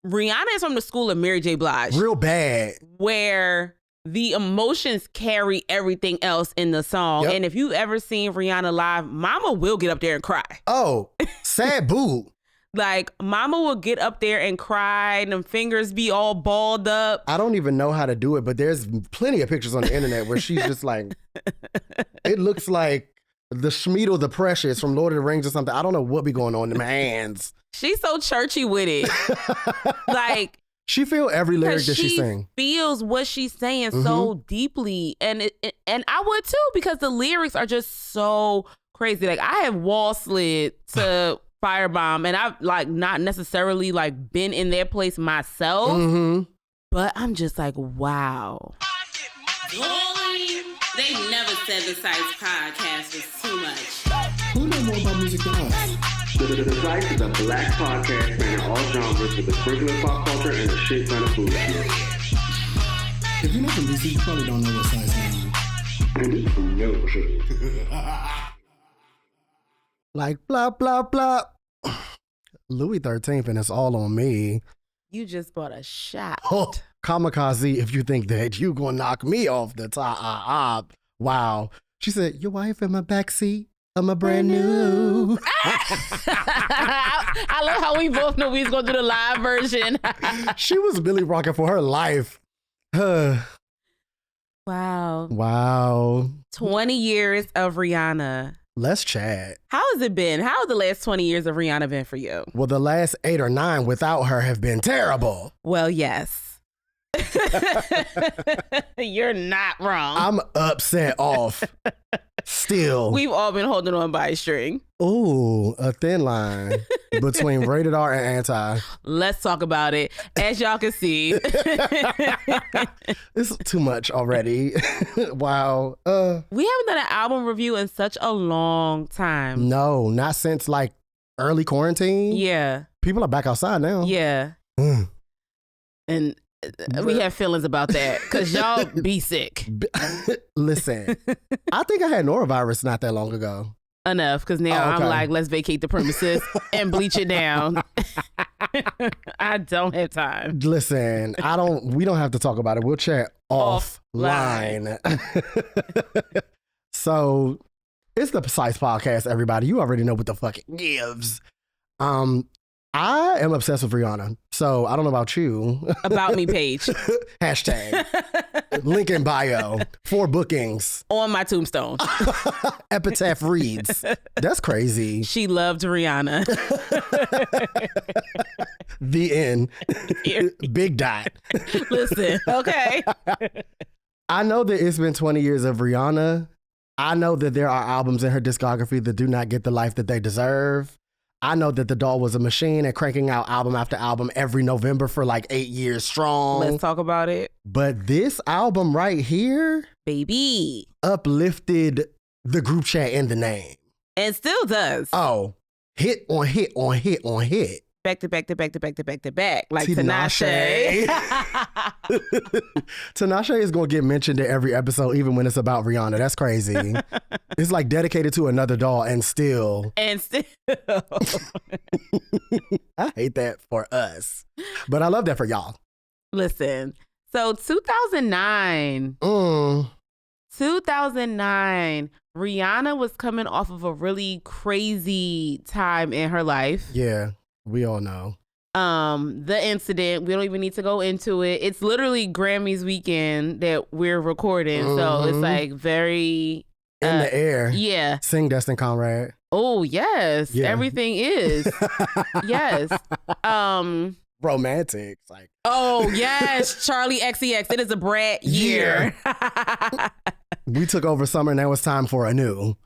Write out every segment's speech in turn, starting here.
Rihanna is from the school of Mary J. Blige. Real bad. Where the emotions carry everything else in the song. Yep. And if you've ever seen Rihanna live, Mama will get up there and cry. Oh, sad boo. Like, Mama will get up there and cry, and them fingers be all balled up. I don't even know how to do it, but there's plenty of pictures on the internet where she's just like, it looks like the Schmeedle the Precious from Lord of the Rings or something. I don't know what be going on in my hands. She's so churchy with it. Like, she feel every lyric that she sing. Feels what she's saying so deeply. And and I would too, because the lyrics are just so crazy. Like, I have wall slid to Firebomb, and I've like not necessarily like been in their place myself, but I'm just like, wow. They never said the Sites podcast was too much. Who knows more about music than us? The Sites is a black podcast spanning all genres with a sprinkle of pop culture and a shit ton of food. If you're not from DC, you probably don't know what size means. And it's no shit. Like, blah, blah, blah. Louis 13th, and it's all on me. You just bought a shot. Oh, kamikaze, if you think that you gonna knock me off the top. Wow. She said, your wife in my backseat. I'm a brand new. I love how we both knew we was gonna do the live version. She was Billy rocking for her life. Wow. 20 years of Rihanna. Let's chat. How has it been? How have the last 20 years of Rihanna been for you? Well, the last 8 or 9 without her have been terrible. Well, yes. You're not wrong. I'm upset off. Still. We've all been holding on by a string. Ooh, a thin line between rated R and anti. Let's talk about it. As y'all can see. It's too much already. Wow. We haven't done an album review in such a long time. No, not since like early quarantine. Yeah. People are back outside now. Yeah. And we have feelings about that because y'all be sick. Listen, I think I had norovirus not that long ago. Enough, because now okay. I'm like, let's vacate the premises and bleach it down. I don't have time. Listen, we don't have to talk about it. We'll chat offline. So it's the Precise Podcast, everybody. You already know what the fuck it gives. I am obsessed with Rihanna, so I don't know about you. About me page. Hashtag. Link in bio. 4 bookings. On my tombstone. Epitaph reads. That's crazy. She loved Rihanna. The end. Big dot. Listen, okay. I know that it's been 20 years of Rihanna. I know that there are albums in her discography that do not get the life that they deserve. I know that the doll was a machine and cranking out album after album every November for like 8 years strong. Let's talk about it. But this album right here, baby, uplifted the group chat in the name. And still does. Oh, hit on hit on hit on hit. Back to back to back to back to back to back. Like Tinashe. Tinashe is going to get mentioned in every episode, even when it's about Rihanna. That's crazy. It's like dedicated to another doll and still. I hate that for us. But I love that for y'all. Listen, so 2009. 2009, Rihanna was coming off of a really crazy time in her life. Yeah. We all know. The incident, we don't even need to go into it. It's literally Grammys weekend that we're recording. So it's like very in the air. Yeah. Sing Destin Conrad. Oh, yes. Yeah. Everything is. Yes. Romantic. Like. Oh, yes. Charlie XCX. It is a brat year. We took over summer and now it's time for a new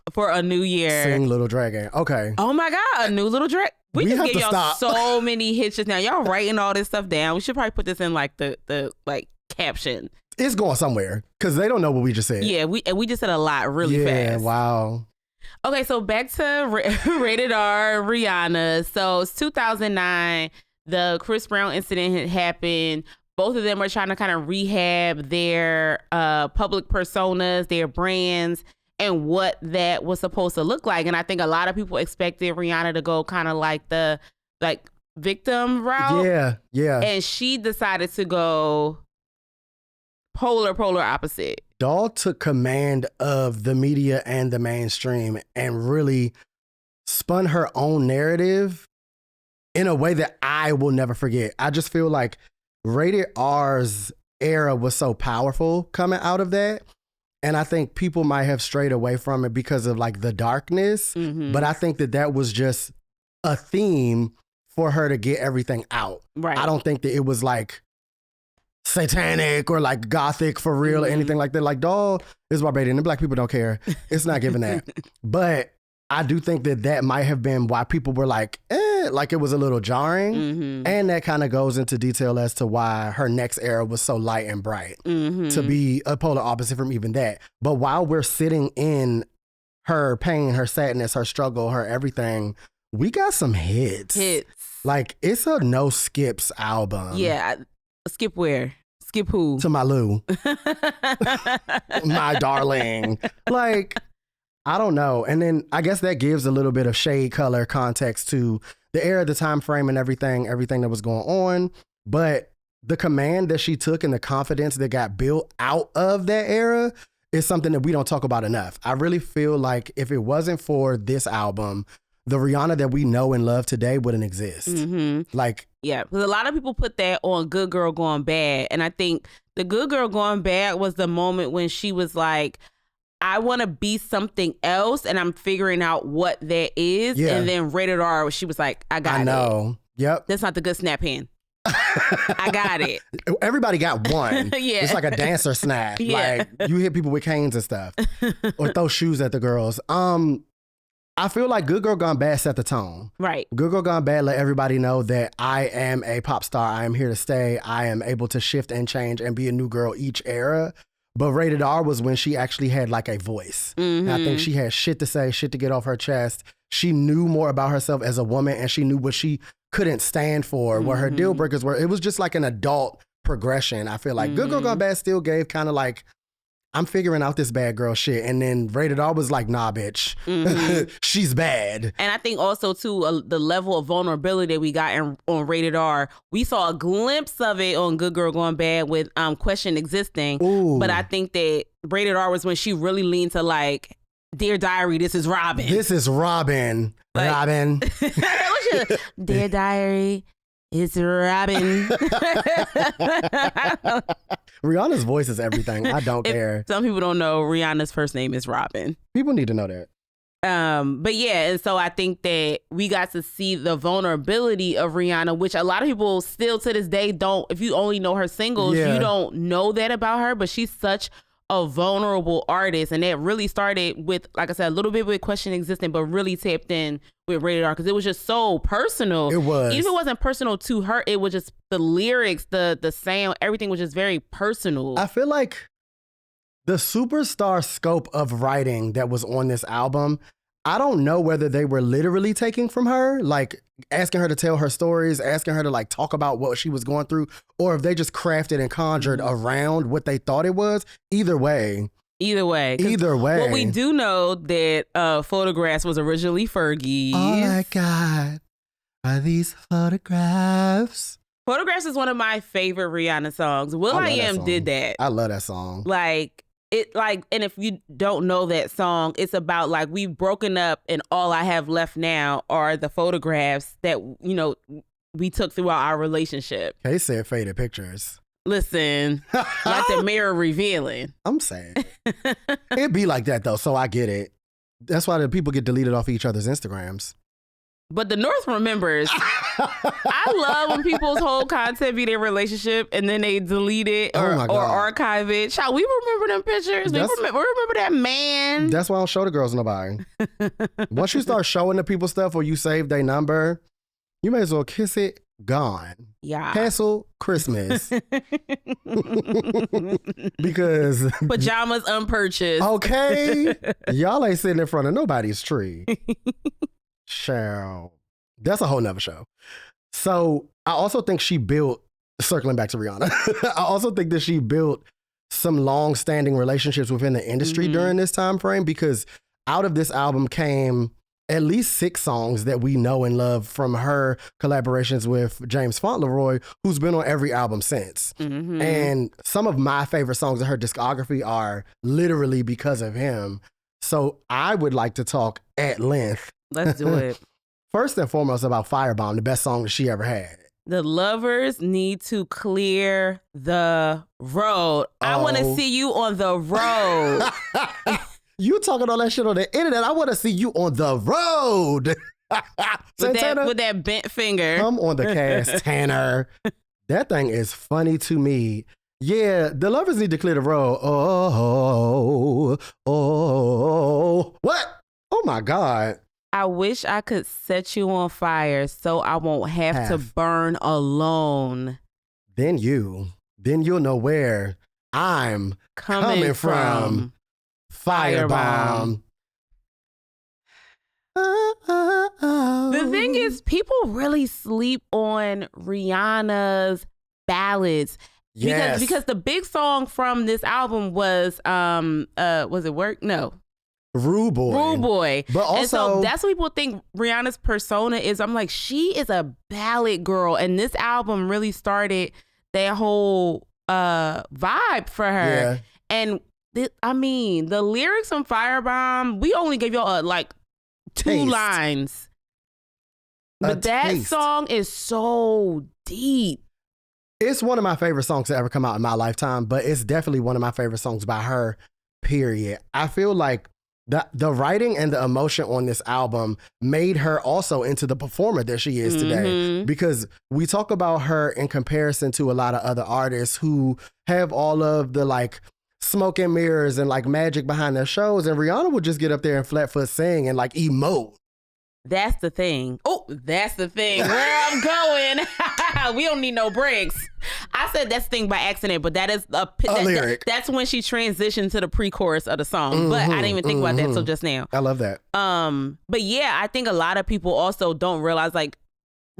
year. Sing Little Dragon. Okay. Oh my God. A new Little Dragon. We just gave y'all stop. so many hits just now. Y'all writing all this stuff down. We should probably put this in like the like caption. It's going somewhere because they don't know what we just said. Yeah, we just said a lot really fast. Yeah, wow. Okay, so back to Rated R Rihanna. So it's 2009. The Chris Brown incident had happened. Both of them are trying to kind of rehab their public personas, their brands, and what that was supposed to look like. And I think a lot of people expected Rihanna to go kind of like victim route. Yeah. And she decided to go polar opposite. Doll took command of the media and the mainstream and really spun her own narrative in a way that I will never forget. I just feel like Rated R's era was so powerful coming out of that. And I think people might have strayed away from it because of like the darkness. Mm-hmm. But I think that was just a theme for her to get everything out. Right. I don't think that it was like satanic or like gothic for real or anything like that. Like, Doll is Barbadian and black people don't care. It's not giving that. But I do think that might have been why people were like it was a little jarring. Mm-hmm. And that kind of goes into detail as to why her next era was so light and bright, to be a polar opposite from even that. But while we're sitting in her pain, her sadness, her struggle, her everything, we got some hits. Like, it's a no skips album. Yeah. Skip where? Skip who? To my Lou. My darling. Like, I don't know. And then I guess that gives a little bit of shade color context to the era, the time frame, and everything that was going on. But the command that she took and the confidence that got built out of that era is something that we don't talk about enough. I really feel like if it wasn't for this album, the Rihanna that we know and love today wouldn't exist. Mm-hmm. Like, yeah, because a lot of people put that on Good Girl Gone Bad. And I think the Good Girl Gone Bad was the moment when she was like, I want to be something else, and I'm figuring out what that is. Yeah. And then Rated R, she was like, I got it. I know. Yep. That's not the good snap hand. I got it. Everybody got one. Yeah. It's like a dancer snap. Yeah. Like, you hit people with canes and stuff. Or throw shoes at the girls. I feel like Good Girl Gone Bad set the tone. Right. Good Girl Gone Bad let everybody know that I am a pop star. I am here to stay. I am able to shift and change and be a new girl each era. But Rated R was when she actually had like a voice. Mm-hmm. And I think she had shit to say, shit to get off her chest. She knew more about herself as a woman, and she knew what she couldn't stand for, what her deal breakers were. It was just like an adult progression. I feel like Good Girl Gone Bad still gave kind of like, I'm figuring out this bad girl shit. And then Rated R was like, nah, bitch. She's bad. And I think also, too, the level of vulnerability that we got on Rated R, we saw a glimpse of it on Good Girl Gone Bad with Question Existing. Ooh. But I think that Rated R was when she really leaned to like, Dear Diary, this is Robin. This is Robin. Like, Robin. Dear Diary, it's Robin. Rihanna's voice is everything. I don't care. Some people don't know Rihanna's first name is Robin. People need to know that. But yeah, and so I think that we got to see the vulnerability of Rihanna, which a lot of people still to this day don't. If you only know her singles, you don't know that about her. But she's such a vulnerable artist, and that really started with, like I said, a little bit with Question Existing, but really tapped in with Rated R because it was just so personal. It was. Even if it wasn't personal to her, it was just the lyrics, the sound, everything was just very personal. I feel like the superstar scope of writing that was on this album, I don't know whether they were literally taking from her, like asking her to tell her stories, asking her to like talk about what she was going through, or if they just crafted and conjured around what they thought it was. Either way. What we do know that Photographs was originally Fergie's. All I got are these photographs. Photographs is one of my favorite Rihanna songs. will.i.am did that. I love that song. And if you don't know that song, it's about like we've broken up and all I have left now are the photographs that, you know, we took throughout our relationship. They said faded pictures. Listen, like the mirror revealing. I'm saying. It be like that though, so I get it. That's why the people get deleted off each other's Instagrams. But the North remembers. I love when people's whole content be their relationship and then they delete it or archive it. Child, we remember them pictures. We remember that man. That's why I don't show the girls nobody. Once you start showing the people stuff or you save their number, you may as well kiss it. Gone. Yeah. Cancel Christmas. Because pajamas unpurchased. Okay. Y'all ain't sitting in front of nobody's tree. Cheryl. That's a whole nother show. So I also think she built, circling back to Rihanna, I also think that she built some long-standing relationships within the industry during this time frame, because out of this album came at least 6 songs that we know and love from her collaborations with James Fauntleroy, who's been on every album since. Mm-hmm. And some of my favorite songs in her discography are literally because of him. So I would like to talk at length. Let's do it. First and foremost about Firebomb, the best song that she ever had. The lovers need to clear the road. I want to see you on the road. You talking all that shit on the internet. I want to see you on the road. with that bent finger. Come on the cast, Tanner. That thing is funny to me. Yeah, the lovers need to clear the road. What? Oh my God. I wish I could set you on fire so I won't have to burn alone. Then you'll know where I'm coming from. Firebomb. The thing is, people really sleep on Rihanna's ballads. Yes. Because the big song from this album was it Work? No. Rude Boy. But also, and so that's what people think Rihanna's persona is. I'm like, she is a ballad girl. And this album really started that whole vibe for her. Yeah. And the lyrics on Firebomb, we only gave y'all like 2 lines. But that song is so deep. It's one of my favorite songs to ever come out in my lifetime, but it's definitely one of my favorite songs by her, period. I feel like the writing and the emotion on this album made her also into the performer that she is today. Because we talk about her in comparison to a lot of other artists who have all of the like smoke and mirrors and like magic behind their shows, and Rihanna would just get up there and flat foot sing and like emote. That's the thing. Oh, that's the thing. Where I'm going. We don't need no breaks. I said that's the thing by accident, but that is a lyric. That's when she transitioned to the pre-chorus of the song. But I didn't even think about that till just now. I love that. But yeah, I think a lot of people also don't realize like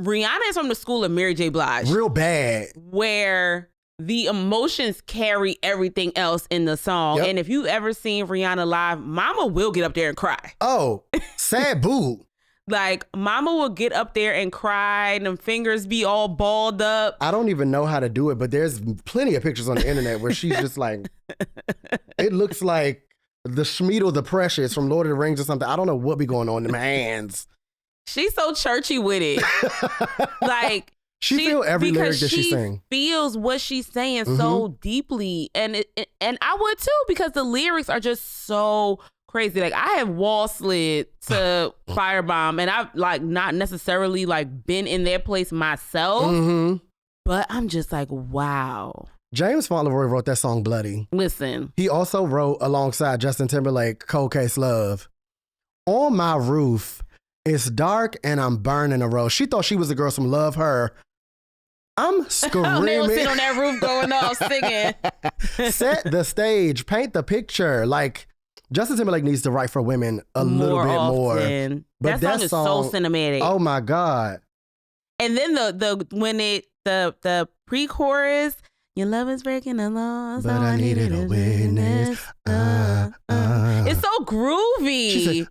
Rihanna is from the school of Mary J. Blige. Real bad. Where the emotions carry everything else in the song. Yep. And if you've ever seen Rihanna live, Mama will get up there and cry. Oh, sad boo. Like, Mama will get up there and cry and them fingers be all balled up. I don't even know how to do it, but there's plenty of pictures on the internet where she's just like, it looks like the Schmeedle the Precious from Lord of the Rings or something. I don't know what be going on in my hands. She's so churchy with it. Like, she feel every lyric that she sing. Feels what she's saying so deeply. And I would too, because the lyrics are just so crazy. Like, I have wall slid to Firebomb, and I've like not necessarily like been in their place myself, but I'm just like, wow. James Fauntleroy wrote that song Bloody. Listen. He also wrote alongside Justin Timberlake, Cold Case Love. On my roof, it's dark and I'm burning a rose. She thought she was the girl from Love Her. I'm screaming. They will sit on that roof going off singing. Set the stage, paint the picture. Like, Justin Timberlake needs to write for women a little bit more. But that song is so cinematic. Oh my God. And then the pre-chorus, your love is breaking the law, but I needed a witness. It's so groovy. She said,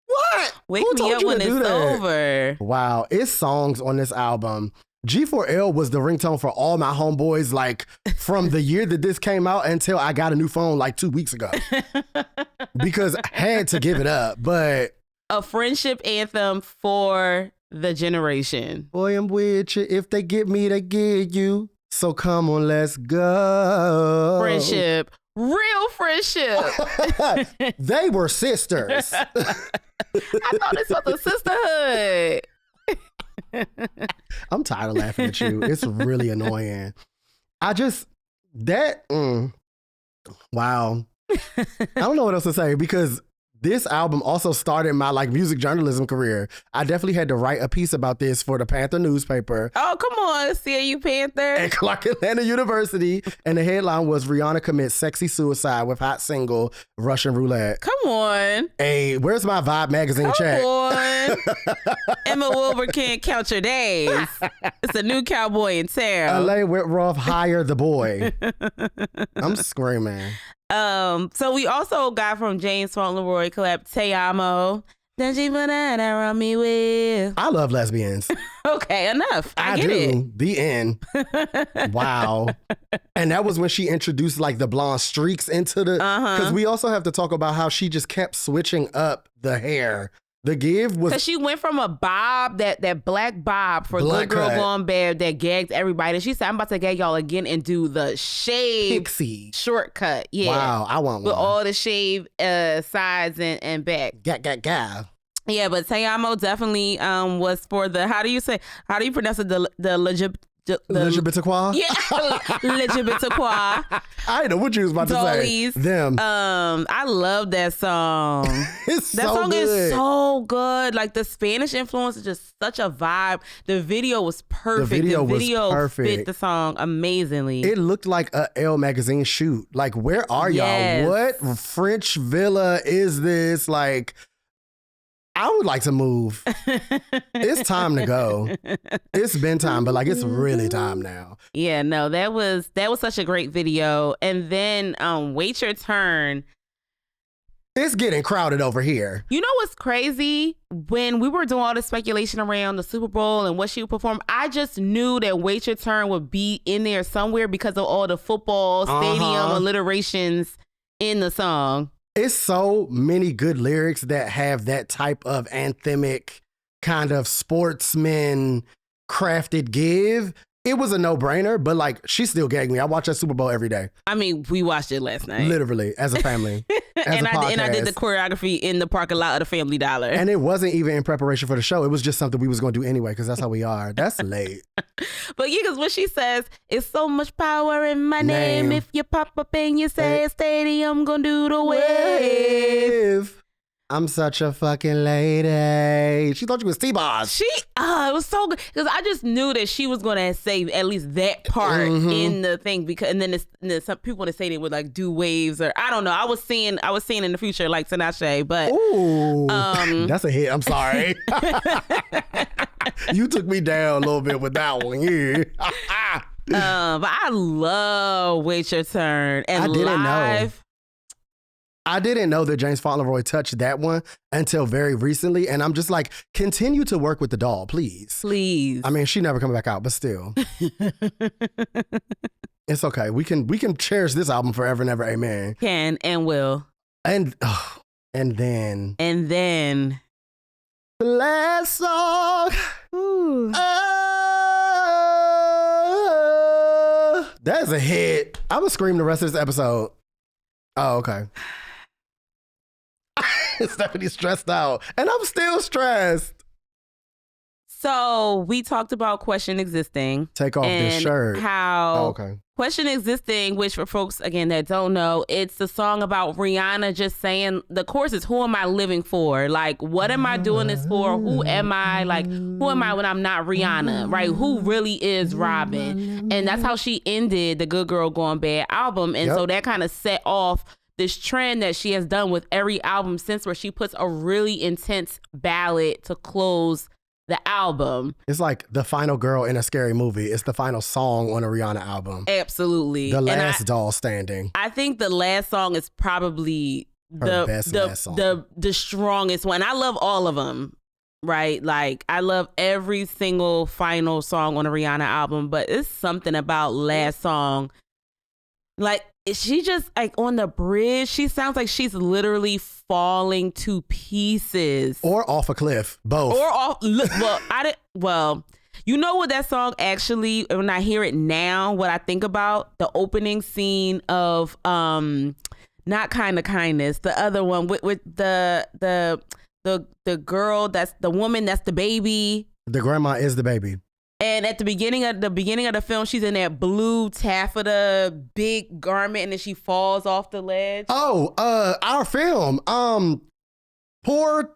what? Wake me up when it's over. Wow. It's songs on this album. G4L was the ringtone for all my homeboys, like from the year that this came out until I got a new phone like 2 weeks ago. Because I had to give it up. But a friendship anthem for the generation. Boy, I'm with you. If they get me, they get you. So come on, let's go. Friendship. Real friendship. They were sisters. I thought this was a sisterhood. I'm tired of laughing at you. It's really annoying. Wow. I don't know what else to say, because this album also started my like music journalism career. I definitely had to write a piece about this for the Panther newspaper. Oh, come on, CAU Panther. At Clark Atlanta University. And the headline was Rihanna commits sexy suicide with hot single Russian Roulette. Come on. Hey, where's my Vibe magazine check? Come on. Emma Wilbur can't count your days. It's a new cowboy in town. LA Whitroff, hire the boy. I'm screaming. So we also got from James Fauntleroy collab Te Amo. Then she put that around me with. I love lesbians. Okay, enough. I do. It. The end. Wow. And that was when she introduced like the blonde streaks into the. Because we also have to talk about how she just kept switching up the hair. The give was because she went from a bob, that black bob for Black Good Girl cut. Gone Bad that gagged everybody. And she said, "I'm about to gag y'all again and do the shave pixie shortcut." Yeah, Wow, I want with one. all the shave sides and back. Ga. Yeah, but Te Amo definitely was for the how do you pronounce it, the legit. Legibitaqua? Yeah, Legibitaqua. I didn't know what you was about to Dollies. say. Them. I love that song. It's That so song good. is so good. Like the Spanish influence is just such a vibe. The video was perfect. The video was perfect. Fit the song amazingly. It looked like a Elle magazine shoot. Like, where are Yes. y'all? What French villa is this? Like, I would like to move. It's time to go. It's been time, but like it's really time now. Yeah, no, that was such a great video. And then Wait Your Turn. It's getting crowded over here. You know what's crazy? When we were doing all the speculation around the Super Bowl and what she would perform, I just knew that Wait Your Turn would be in there somewhere because of all the football stadium alliterations in the song. It's so many good lyrics that have that type of anthemic kind of sportsman crafted give. It was a no-brainer, but like she still gagged me. I watch that Super Bowl every day. I mean, we watched it last night. Literally, as a family. And I did the choreography in the parking lot of the Family Dollar. And it wasn't even in preparation for the show. It was just something we was going to do anyway, because that's how we are. That's late. But yeah, because what she says, it's so much power in my name. If you pop up and you say stadium, gonna do the wave. I'm such a fucking lady. She thought you was T-Boss. It was so good because I just knew that she was gonna say at least that part in the thing because, and then some people that say they would like do waves or I don't know. I was seeing in the future like Tinashe, but ooh, that's a hit. I'm sorry. You took me down a little bit with that one. Yeah. But I love Wait Your Turn and I didn't live. know. I didn't know that James Fauntleroy touched that one until very recently. And I'm just like, continue to work with the doll, please. Please. I mean, she never coming back out, but still. It's okay. We can cherish this album forever and ever. Amen. Can and will. And then the last song. Ooh. That's a hit. I'm gonna scream the rest of this episode. Oh, okay. Stephanie's stressed out, and I'm still stressed. So we talked about Question Existing. Take off this shirt. How okay. Question Existing, which for folks, again, that don't know, it's the song about Rihanna just saying, the chorus is, who am I living for? Like, what am I doing this for? Who am I? Like, who am I when I'm not Rihanna? Right? Who really is Robin? And that's how she ended the Good Girl Gone Bad album. And so that kind of set off this trend that she has done with every album since, where she puts a really intense ballad to close the album. It's like the final girl in a scary movie. It's the final song on a Rihanna album. Absolutely. The last doll standing. I think the last song is probably the strongest one. I love all of them, right? Like, I love every single final song on a Rihanna album, but it's something about last song. Like, she just, like, on the bridge, she sounds like she's literally falling to pieces. Or off a cliff. Both. Or off, you know what that song actually, when I hear it now, what I think about? The opening scene of, not Kind of Kindness, the other one with the girl, that's the woman, that's the baby. The grandma is the baby. And at the beginning of the film, she's in that blue taffeta big garment, and then she falls off the ledge. Oh, our film. Poor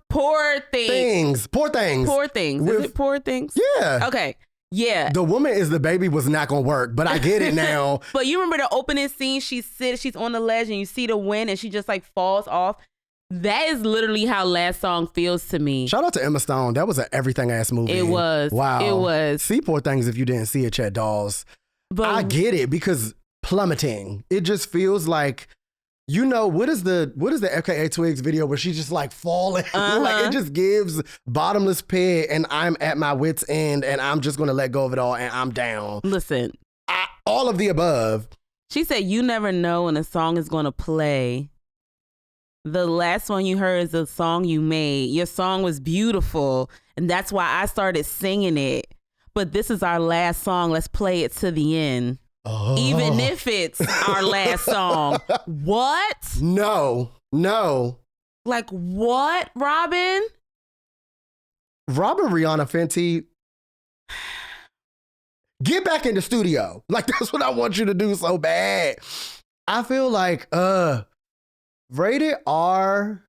Things. Poor Things. Is it Poor Things? Yeah. Okay. Yeah. The woman is the baby was not gonna work, but I get it now. But you remember the opening scene? She's on the ledge, and you see the wind, and she just like falls off. That is literally how last song feels to me. Shout out to Emma Stone. That was an everything ass movie. It was. Wow. It was. See Poor Things if you didn't see it, Chet Dolls. But I get it because plummeting. It just feels like You know, what is the FKA Twigs video where she's just like falling? Like it just gives bottomless pit and I'm at my wit's end and I'm just going to let go of it all and I'm down. Listen. All of the above. She said, you never know when a song is going to play. The last one you heard is the song you made. Your song was beautiful, and that's why I started singing it. But this is our last song. Let's play it to the end. Oh. Even if it's our last song. What? No. Like what, Robin? Rihanna Fenty, get back in the studio. Like, that's what I want you to do so bad. I feel like, Rated R.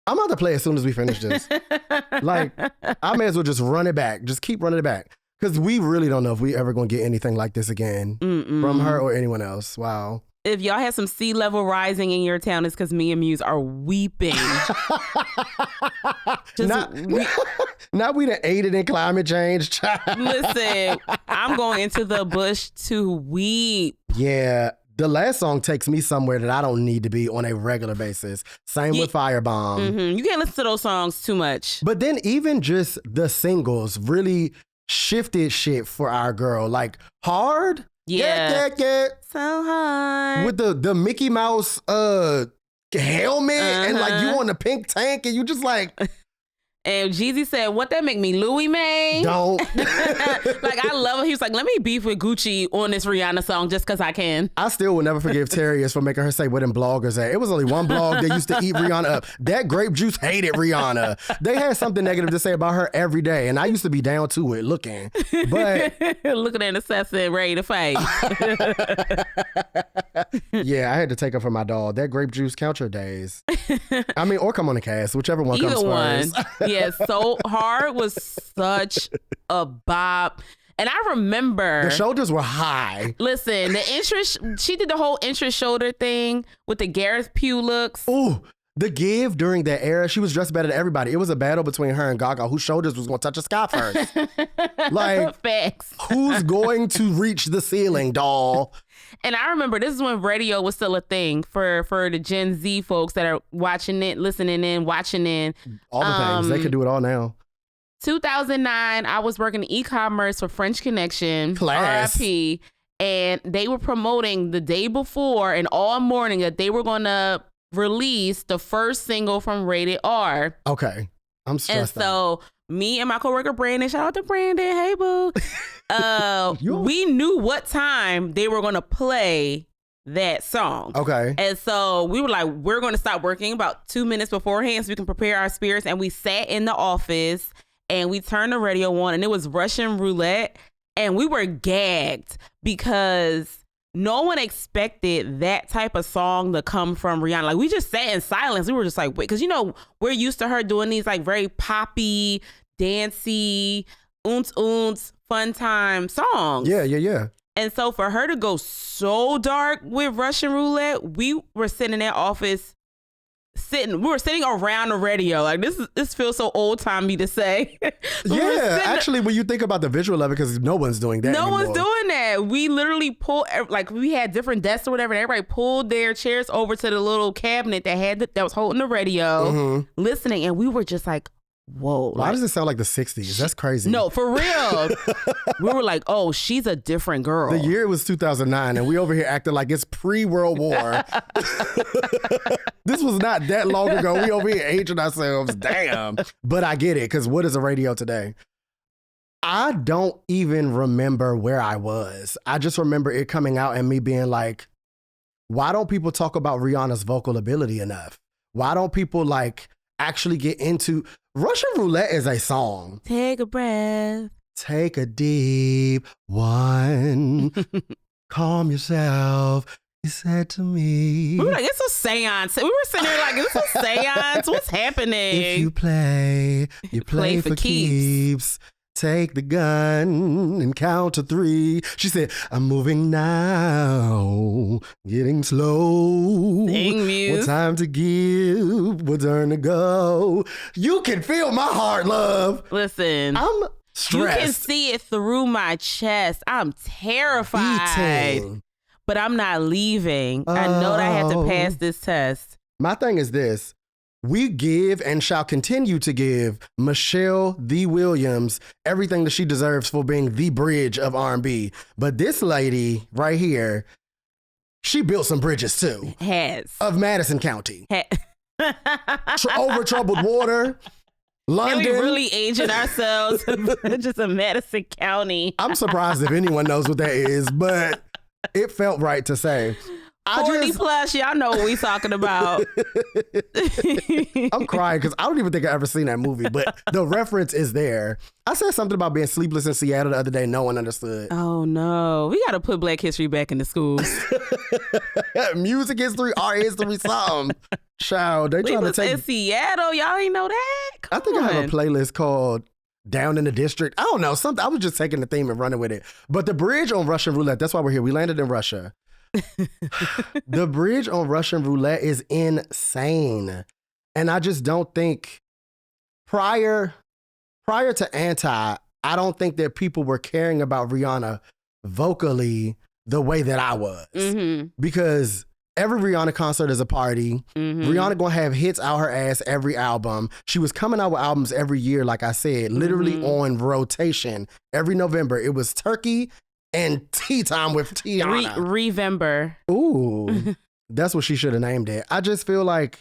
I'm about to play as soon as we finish this. Like, I may as well just run it back. Just keep running it back. Because we really don't know if we ever going to get anything like this again from her or anyone else. Wow. If y'all have some sea level rising in your town, it's because me and Muse are weeping. Not we done aided in climate change. Listen, I'm going into the bush to weep. Yeah. The last song takes me somewhere that I don't need to be on a regular basis. Same with Firebomb. Mm-hmm. You can't listen to those songs too much. But then even just the singles really shifted shit for our girl. Like Hard. Yeah. So hard. With the Mickey Mouse helmet and like you on the pink tank and you just like... And Jeezy said, what that make me, Louis May? Don't. Like, I love it. He was like, let me beef with Gucci on this Rihanna song just because I can. I still will never forgive Terrius for making her say what them bloggers at. It was only one blog that used to eat Rihanna up. That grape juice hated Rihanna. They had something negative to say about her every day. And I used to be down to it looking. But looking at an assassin ready to fight. Yeah, I had to take her for my dog. That grape juice, count your days. I mean, or come on the cast, whichever one comes first. Yeah, So Hard was such a bop. And I remember... The shoulders were high. Listen, the interest... She did the whole interest shoulder thing with the Gareth Pugh looks. Ooh, the give during that era, she was dressed better than everybody. It was a battle between her and Gaga, whose shoulders was going to touch the sky first. Like, facts. Who's going to reach the ceiling, doll? And I remember this is when radio was still a thing for the Gen Z folks that are watching it, listening in, watching in. All the things. They could do it all now. 2009, I was working in e-commerce for French Connection, Class. RIP, and they were promoting the day before and all morning that they were going to release the first single from Rated R. Okay. I'm stressed out. And so me and my coworker Brandon, shout out to Brandon, hey boo. We knew what time they were going to play that song. Okay. And so we were like, we're going to stop working about 2 minutes beforehand so we can prepare our spirits. And we sat in the office and we turned the radio on and it was Russian roulette. And we were gagged because no one expected that type of song to come from Rihanna. Like, we just sat in silence. We were just like, wait, because, you know, we're used to her doing these like very poppy, dancey, fun time songs. Yeah. And so for her to go so dark with Russian roulette, we were sitting in that office we were sitting around the radio. Like, this feels so old timey to say. Yeah, actually, when you think about the visual of it, because no one's doing that anymore. One's doing that. We literally pulled, like, we had different desks or whatever, and everybody pulled their chairs over to the little cabinet that was holding the radio, listening, and we were just like, whoa. Why does it sound like the 60s? That's crazy. No, for real. We were like, oh, she's a different girl. The year was 2009, and we over here acting like it's pre-World War. This was not that long ago. We over here aging ourselves. Damn. But I get it, because what is a radio today? I don't even remember where I was. I just remember it coming out and me being like, why don't people talk about Rihanna's vocal ability enough? Why don't people like actually get into... Russian Roulette is a song. Take a breath. Take a deep one. Calm yourself. He said to me. We were like, it's a seance. We were sitting there like, it's a seance. What's happening? If you play, you play for keeps. Take the gun and count to 3. She said, I'm moving now, getting slow. Sing, Muse. What time to give, what turn to go. You can feel my heart, love. Listen. I'm stressed. You can see it through my chest. I'm terrified. Eating. but I'm not leaving. I know that I have to pass this test. My thing is this. We give and shall continue to give Michelle the Williams everything that she deserves for being the bridge of R&B. But this lady right here, she built some bridges too. Of Madison County. Over troubled water. London. And we really aging ourselves just a Madison County. I'm surprised if anyone knows what that is, but it felt right to say. 40 plus, y'all know what we talking about. I'm crying because I don't even think I've ever seen that movie, but the reference is there. I said something about being sleepless in Seattle the other day. No one understood. Oh, no. We got to put Black history back in the schools. Music history, art history, something. Child, they trying to take... in Seattle. Y'all ain't know that? Come I think on. I have a playlist called Down in the District. I don't know. Something. I was just taking the theme and running with it. But the bridge on Russian roulette, that's why we're here. We landed in Russia. The bridge on Russian roulette is insane. And I just don't think prior to Anti, I don't think that people were caring about Rihanna vocally the way that I was. Mm-hmm. Because every Rihanna concert is a party. Mm-hmm. Rihanna gonna have hits out her ass every album. She was coming out with albums every year, like I said, literally on rotation. Every November, it was Turkey and Tea Time with Tiana. Revember. Ooh, that's what she should have named it. I just feel like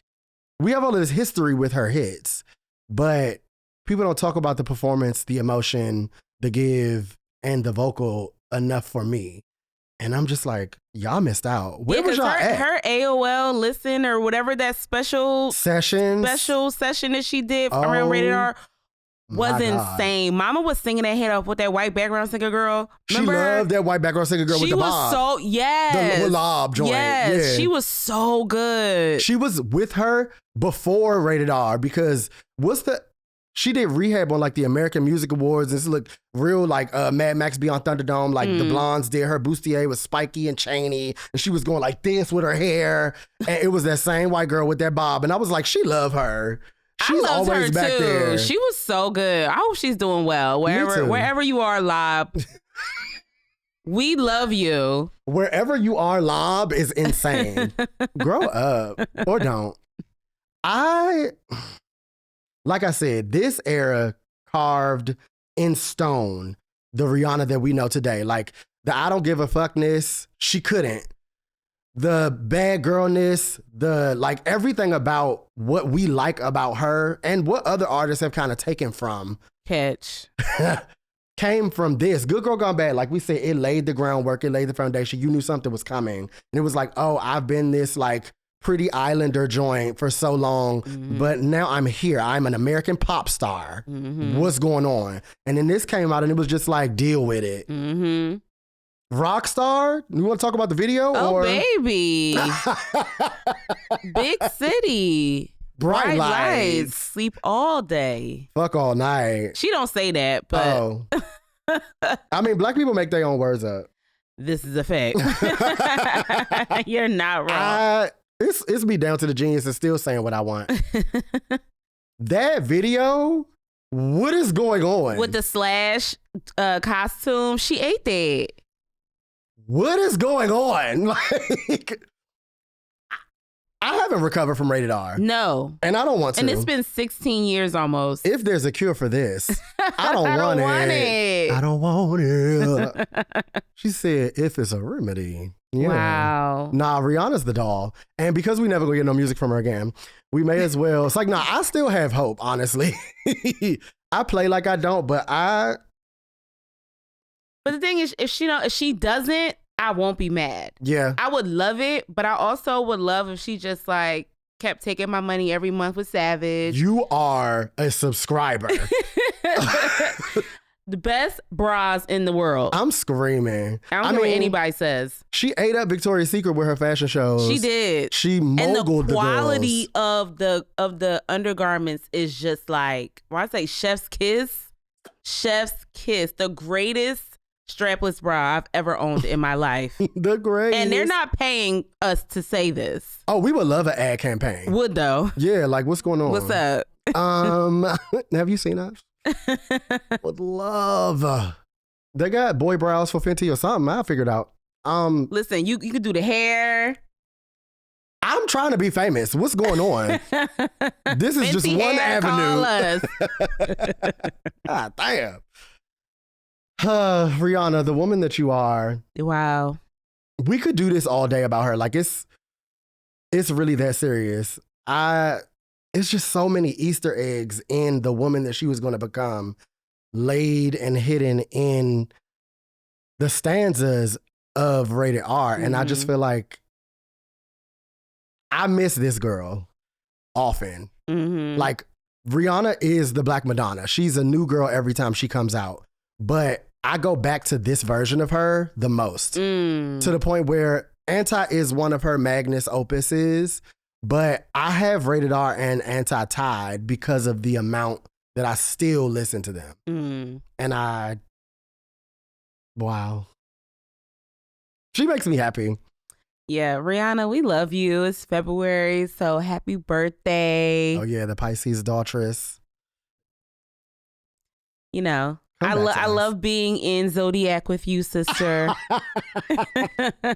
we have all of this history with her hits, but people don't talk about the performance, the emotion, the give, and the vocal enough for me. And I'm just like, y'all missed out. Where was y'all at? Her AOL listen or whatever that special session that she did around Rated R was insane. Mama was singing that head off with that white background singer girl. Remember? She loved that white background singer girl with the bob. She was so, yes. The lob joint. Yes, yeah. She was so good. She was with her before Rated R because she did Rehab on like the American Music Awards. This looked real like Mad Max Beyond Thunderdome. Like the blondes did. Her bustier was spiky and chainy. And she was going like this with her hair. And it was that same white girl with that bob. And I was like, she loved her. She's I loved always her back too. there. She was so good. I hope she's doing well. Wherever you are, Lob. We love you. Wherever you are, Lob is insane. Grow up. Or don't. Like I said, this era carved in stone the Rihanna that we know today. Like the I don't give a fuckness, she couldn't. The bad girlness, the like everything about what we like about her and what other artists have kind of taken from. Catch. Came from this. Good Girl Gone Bad. Like we said, it laid the groundwork. It laid the foundation. You knew something was coming. And it was like, oh, I've been this like pretty islander joint for so long, but now I'm here. I'm an American pop star. What's going on? And then this came out and it was just like, deal with it. Rockstar? You want to talk about the video? Oh, baby. Big city. Bright lights. Sleep all day. Fuck all night. She don't say that, but... Oh. I mean, black people make their own words up. This is a fact. You're not wrong. It's me down to the genius and still saying what I want. That video, what is going on? With the Slash costume, she ate that. What is going on? Like, I haven't recovered from Rated R. No. And I don't want to. And it's been 16 years almost. If there's a cure for this, I don't want it. I don't want it. She said, if it's a remedy. Yeah. Wow. Nah, Rihanna's the doll. And because we never gonna get no music from her again, we may as well. It's like, nah, I still have hope, honestly. I play like I don't, but the thing is, if she doesn't, I won't be mad. Yeah. I would love it, but I also would love if she just like kept taking my money every month with Savage. You are a subscriber. The best bras in the world. I'm screaming. I don't care what anybody says. She ate up Victoria's Secret with her fashion shows. She did. She moguled the quality girls. of the undergarments is just like, when I say chef's kiss, the greatest strapless bra I've ever owned in my life. The greatest. And they're not paying us to say this. Oh, we would love an ad campaign. Would though. Yeah, like what's going on? What's up? Have you seen us? Would love. They got boy brows for Fenty or something. I figured out. Listen, you could do the hair. I'm trying to be famous. What's going on? This is just Fenty one hair, avenue. call us. God damn. Rihanna, the woman that you are. Wow. We could do this all day about her. Like it's really that serious. It's just so many Easter eggs in the woman that she was going to become, laid and hidden in the stanzas of Rated R. And I just feel like I miss this girl often. Like Rihanna is the Black Madonna. She's a new girl every time she comes out. But I go back to this version of her the most, to the point where Anti is one of her magnus opuses, but I have Rated R and Anti tied because of the amount that I still listen to them. And wow. She makes me happy. Yeah, Rihanna, we love you. It's February, so happy birthday. Oh yeah, the Pisces daughtress. You know, I love being in Zodiac with you, sister.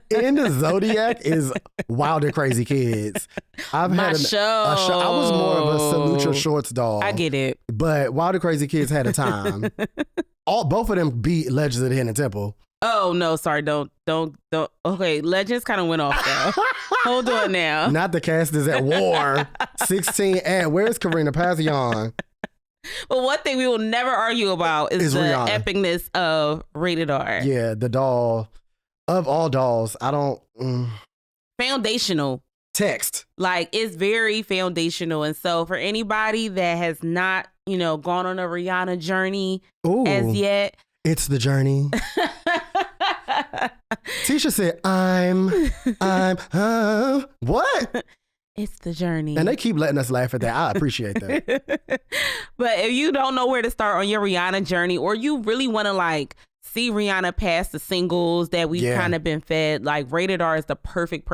In the Zodiac is Wild and Crazy Kids. I've My had a show. I was more of a Salute Your Shorts doll. I get it. But Wild and Crazy Kids had a time. Both of them beat Legends of the Hidden Temple. Oh no, sorry, don't. Okay, Legends kind of went off though. Hold on now. Not the cast is at war. 16 and where's Karina Pazion? But one thing we will never argue about is the Rihanna. epicness of Rated R. Yeah, the doll of all dolls. I don't Foundational. text. Like, it's very foundational. And so for anybody that has not, gone on a Rihanna journey as yet. It's the journey. Tisha said, I'm what? It's the journey. And they keep letting us laugh at that. I appreciate that. But if you don't know where to start on your Rihanna journey, or you really want to see Rihanna past the singles that we've kind of been fed, Rated R is the perfect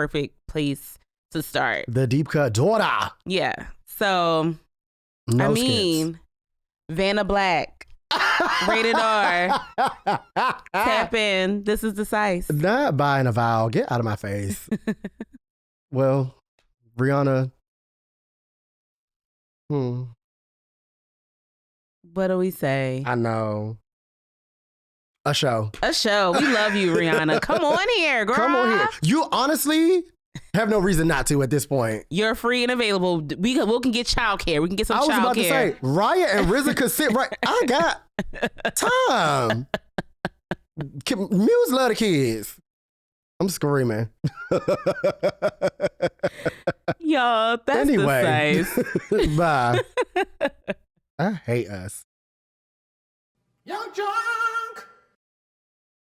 place to start. The deep cut daughter. Yeah. So, Skits. Vanna Black, Rated R, tap in. This is the size. Not buying a vowel. Get out of my face. Well, Rihanna. What do we say? I know. A show. We love you, Rihanna. Come on here, girl. Come on here. You honestly have no reason not to at this point. You're free and available. We can get childcare. We can get some childcare. I was about to say, Raya and RZA could sit right. I got time. Muse love the kids. I'm screaming. Y'all, that's anyway. the size. Bye. I hate us. Young John.